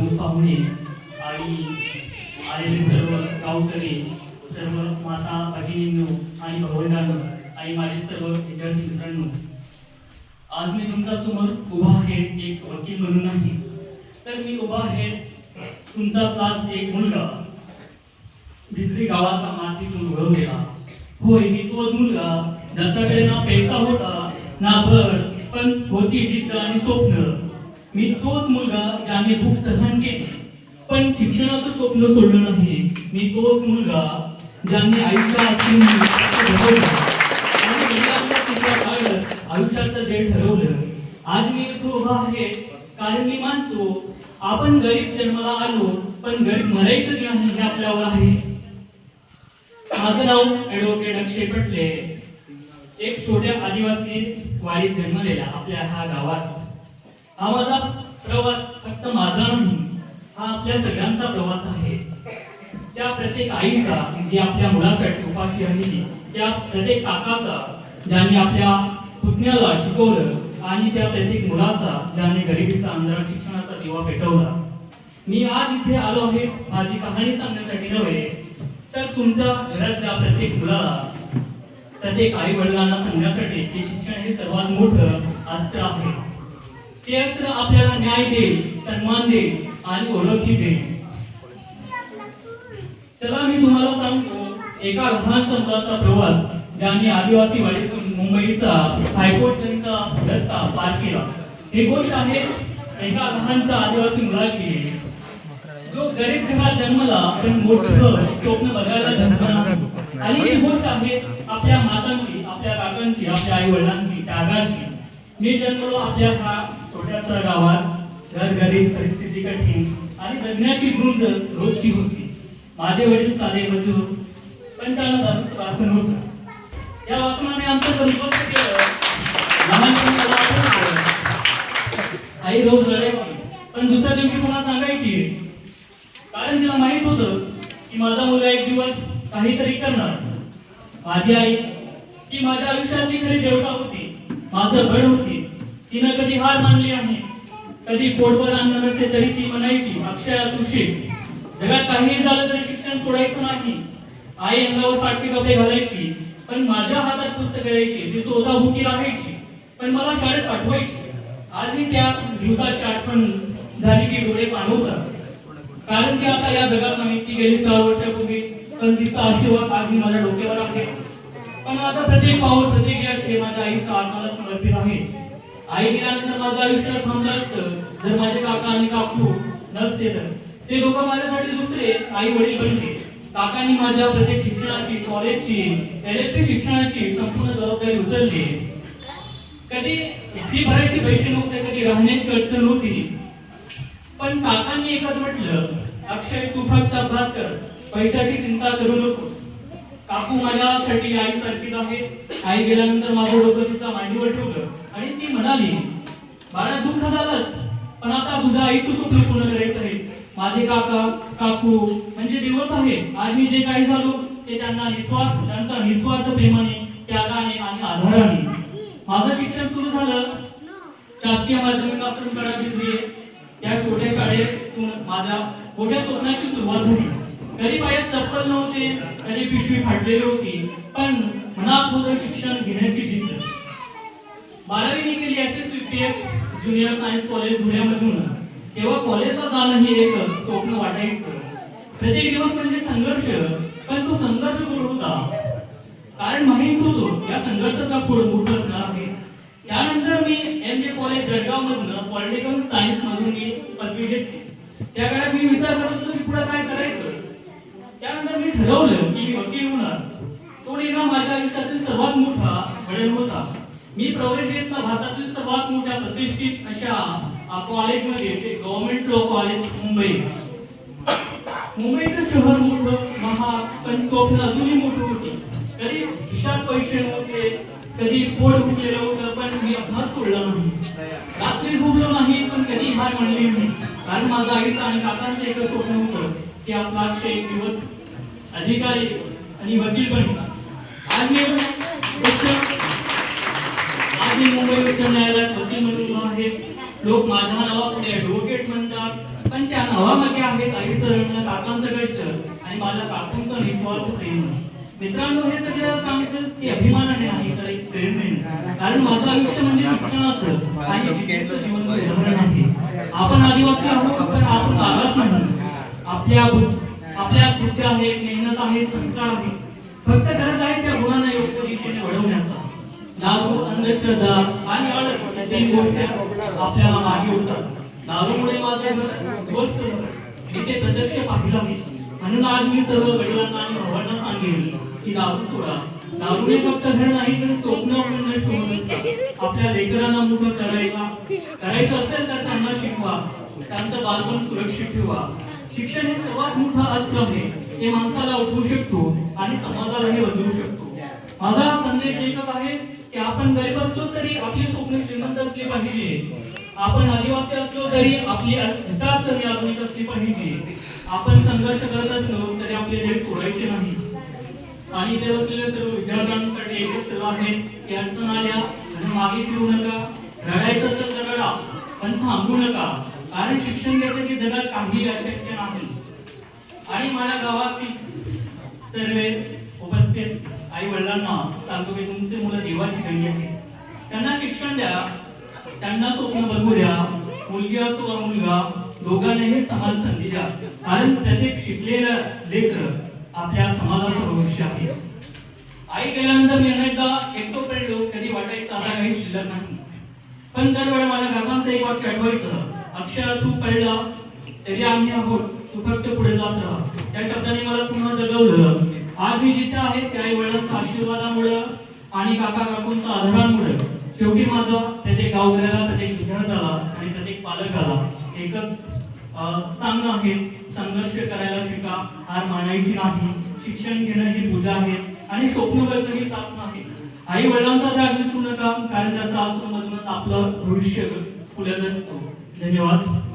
प्रमुख पाहुणे आणि आलेले सर्व गावकरी, सर्व माता भगिनींनो आणि भावंडांनो आणि माझे सर्व विद्यार्थी मित्रांनो, आज मी तुमच्या समोर उभा आहे एक वकील म्हणून नाही, तर मी उभा आहे तुमचाच एक मुलगा, बिजरी गावाचा मातीतून उगवलेला. होय, मी तोच मुलगा ज्याच्याकडे ना पैसा होता ना भर, पण होती जिद्द आणि स्वप्न. मी तोच मुलगा ज्याने भूक सहन केली पण शिक्षणाचं स्वप्न सोडलं नाही. मी तोच मुलगा ज्यांनी आयुष्याचं ध्येय ठरवलं. आज मी इथं उभा आहे कारण मी मानतो आपण गरीब जन्माला आलो, पण गरीब मरायचं नाही हे आपल्यावर आहे. माझं नाव ॲडव्होकेट अक्षय पटले. एक छोट्या आदिवासी वाडीत जन्मलेल्या आपल्या ह्या गावात हा माझा प्रवास फक्त माझा नाही, हा आपल्या सगळ्यांचा प्रवास आहे. त्या प्रत्येक आईचा जी आपल्या मुलासाठी उपाशी राहिली, त्या प्रत्येक काकाचा ज्यांनी आपल्या पुतण्याला शिकवलं आणि त्या प्रत्येक मुलाचा ज्याने गरिबीचा अंधारात शिक्षणाचा दिवा पेटवला. मी आज इथे आलो आहे माझी कहाणी सांगण्यासाठी नव्हे, तर तुमच्या घरातल्या प्रत्येक मुलाला, प्रत्येक आई वडिलांना सांगण्यासाठी की शिक्षण हे सर्वात मोठं अस्त्र आहे. ते अस्त्र आपल्याला न्याय देईल, सन्मान देईल आणि ओळखही देईल. चला मी तुम्हाला सांगतो एका लहान मुलाचा प्रवास ज्यांनी आदिवासी वाडीतून मुंबईचा हायकोर्टचा रस्ता पार केला. ही गोष्ट आहे एका लहानच्या आदिवासी मुलाची जो गरीब घरात जन्मला पण मोठं स्वप्न बघायला जन्मला. आणि ही गोष्ट आहे आपल्या मातांची, आपल्या काकांची, आपल्या आई वडिलांची, त्यागाची. मी जन्मलो आपल्या ह्या छोट्याशा गावात. घर गरीब, परिस्थिती कठीण आणि जगण्याची झुंज रोजची होती. माझे वडील साधे मजूर, पण त्यांना दारूचं वासन होतं. या वासनाने आमचं घर उद्ध्वस्त केलं. लहानपणी मला आठवतं, आई रोज रडायची, पण दुसऱ्या दिवशी पुन्हा सांगायची, कारण तिला माहित होतं की माझा मुलगा एक दिवस काहीतरी करणार. माझी आई ती माझ्या आयुष्यातली खरी देवता होती, माझं बळ होती. तिनं कधी हार मानली नाही. कधी पोटभर अन्न नसते तरी ती म्हणायची, अक्षया तू शिक, जगात काहीही झालं तरी शिक्षण सोडायचं नाही. आई अंगावर फाटके कपडे घालायची, पण माझ्या हातात पुस्तक द्यायची. ती स्वतः भुकी राहायची, पण मला शाळेत पाठवायची. आजही त्या दिवसाची आठवण झाली की डोळे पाणवतात, कारण की आता या जगात नाही. ती गेली 4 वर्षापूर्वी, पण तिचा आशीर्वाद आजही माझ्या डोक्यावर आहे. पण आता प्रत्येक पाऊल, प्रत्येक यश हे माझ्या आईच्या आत्म्याला समर्पित आहे. आई गेल्यानंतर माझं आयुष्य थांबलं असतं जर माझे काका आणि काकू नसते तर. ते दोघं माझ्यासाठी दुसरे आई वडील बनले. काकांनी माझ्या प्रत्येक शिक्षणाची, कॉलेजची, LLB शिक्षणाची संपूर्ण जबाबदारी उचलली. कधी फी भरायचे पैसे नव्हते, कधी राहण्याची अडचण नव्हती, पण काकांनी एकच म्हटलं, अक्षय तू फक्त अभ्यास कर, पैशाची चिंता करू नको. काकू माझ्यासाठी आई सारखीच आहे. आई गेल्यानंतर माझं डोकं तिच्या मांडीवर ठेवलं आणि ती म्हणाली, बाळा दुःख झालंच, पण आता तुझ्या आईचं स्वप्न पूर्ण करायचं आहे. माझे काका काकू म्हणजे दिवस आहे. आज मी जे काही झालो ते त्यांचा निस्वार्थ प्रेमाने, त्यागाने आणि आधाराने. माझं शिक्षण सुरू झालं शासकीय माध्यमिकातून कडा बिजरी. त्या छोट्या शाळेतून माझ्या मोठ्या स्वप्नाची सुरुवात झाली. कधी पायात चप्पल नव्हते, कधी पिशवी फाटलेली होती, पण मनात होतं शिक्षण घेण्याची जिद्द. 12वी मी केली SSVPS ज्युनियर सायन्स कॉलेज धुळ्यामधून. तेव्हा कॉलेजला जाणं हे एक स्वप्न वाटायचं. प्रत्येक दिवस म्हणजे संघर्ष, पण तो संघर्ष दूर होता, कारण माहित होतो या संघर्षाचा पुढे मोठं असणार आहे. त्यानंतर मी MA कॉलेज जळगाव मधून पॉलिटिकल सायन्स मधून मी पदवी घेतली. त्या काळात मी विचार करत होतो की पुढे काय करायचं. त्यानंतर मी ठरवलं की मी वकील होणार. तो निर्णय माझ्या आयुष्यातील सर्वात मोठा बदल होता. मी प्रवेश घेतला भारतातील सर्वात मोठ्या प्रतिष्ठित अशा कॉलेजमध्ये, ते गव्हर्नमेंट लॉ कॉलेज मुंबई. मुंबईचं शहर मोठं, महाग, पण स्वप्न अजूनही मोठं होती. कधी खिशात पैसे नव्हते, कधी पोट भुकलेलं होतं, पण मी अभ्यास सोडला नाही. रात्री झोपलो नाही, पण कधी हार मानली नाही, कारण माझं आईचं आणि काकांचं एकच स्वप्न होतं की आपला अक्षय एक दिवस अधिकारी आणि वकील बनला. आज मी मुंबई उच्च न्यायालयात वकील म्हणून आहे. लोक माझ्या नावापुढे ॲडव्होकेट म्हणतात, पण त्या नावामागे आहेत आईचं रण, काकांचं कष्ट आणि माझ्या काकूंचं निस्वार्थ प्रेम. मित्रांनो, हे सगळं सांगतेच की अभिमानाने नाही तर एक प्रेरणेने. कारण माझं आयुष्य म्हणजे शिक्षणाचं आणि शिक्षणाचं जीवन उदाहरण आहे. आपण आदिवासी आहोत पण आपण जागाच नाही. आपल्या बुद्धी आहे, मेहनत आहे, संस्कार आहे. फक्त गरज आहे त्या गुणांना योग्य दिशेने वळवण्याचा. दारू, अंधश्रद्धा आणि आळस या तीन गोष्टी आपल्याला मागे होतात. दारूमुळे माझं घर उद्ध्वस्त झालं. मी ते प्रत्यक्ष पाहिलं आहे. म्हणून आज मी सर्व वडिलांना आणि भावांना सांगेन की दारू सोडा. दारूने फक्त घर नाही तर स्वप्न पण नष्ट होत असतात. आपल्या लेकरांना मोठं करायचं असेल तर त्यांना शिकवा. त्यांचं बालपण सुरक्षित ठेवा. शिक्षण हे सर्वात मोठं अस्त्र आहे. ते माणसाला उठवू शकतो आणि समाजालाही बदलू शकतो. माझा संदेश एकच आहे की आपण गरीब असलो तरी आपली स्वप्न श्रीमंत असली पाहिजे. आपण आदिवासी असलो तरी आपली विचारसरणी आधुनिक असली पाहिजे. आपण संघर्ष करत असलो तरी आपले ध्येय सोडायचे नाही. आणि इथे बसलेल्या सर्व विद्यार्थ्यांसाठी एकच सल्ला आहे की अडचण आल्या आणि मागे फिरू नका. रडायचं तर रडा पण थांबू नका. कारण शिक्षण घेतलं की जगात काही अशक्य नाही. आणि माझ्या गावातील सर्व उपस्थित आई वडिलांना सांगतो की तुमचे मुलं देवाची गणी आहे. त्यांना शिक्षण द्या, त्यांना स्वप्न बघू द्या. मुलगी असो वा मुलगा, दोघांनाही समान संधी द्या. कारण प्रत्येक शिकलेला लेकर आपल्या समाजाचं भविष्य आहे. आई गेल्यानंतर मी अनेकदा एकटो पडलो. कधी वाटायचं आता काही शिल्लक नाही. पण दरवेळेला माझ्या काकांचं एक वाक्य आठवायचं, अक्षय तू पडला तरी आम्ही आहोत, तू फक्त पुढे जात राहा. त्या शब्दाने मला पुन्हा जगवलं. आज मी जिथे आहे त्या आई वडिलांच्या आशीर्वादामुळे आणि काका काकूंच्या आधारामुळे शेवटी माझा प्रत्येक गावकऱ्याला, प्रत्येक विद्यार्थ्याला आणि प्रत्येक पालकाला एकच सांगणं आहे, संघर्ष करायला शिका, हार मानायची नाही. शिक्षण घेणं ही पूजा आहे आणि स्वप्न बघणं ही ताप आहे. आई वडिलांचा त्याग विसरू नका, कारण त्याचा आश्रममधूनच आपलं भविष्य फुलत असतो. धन्यवाद.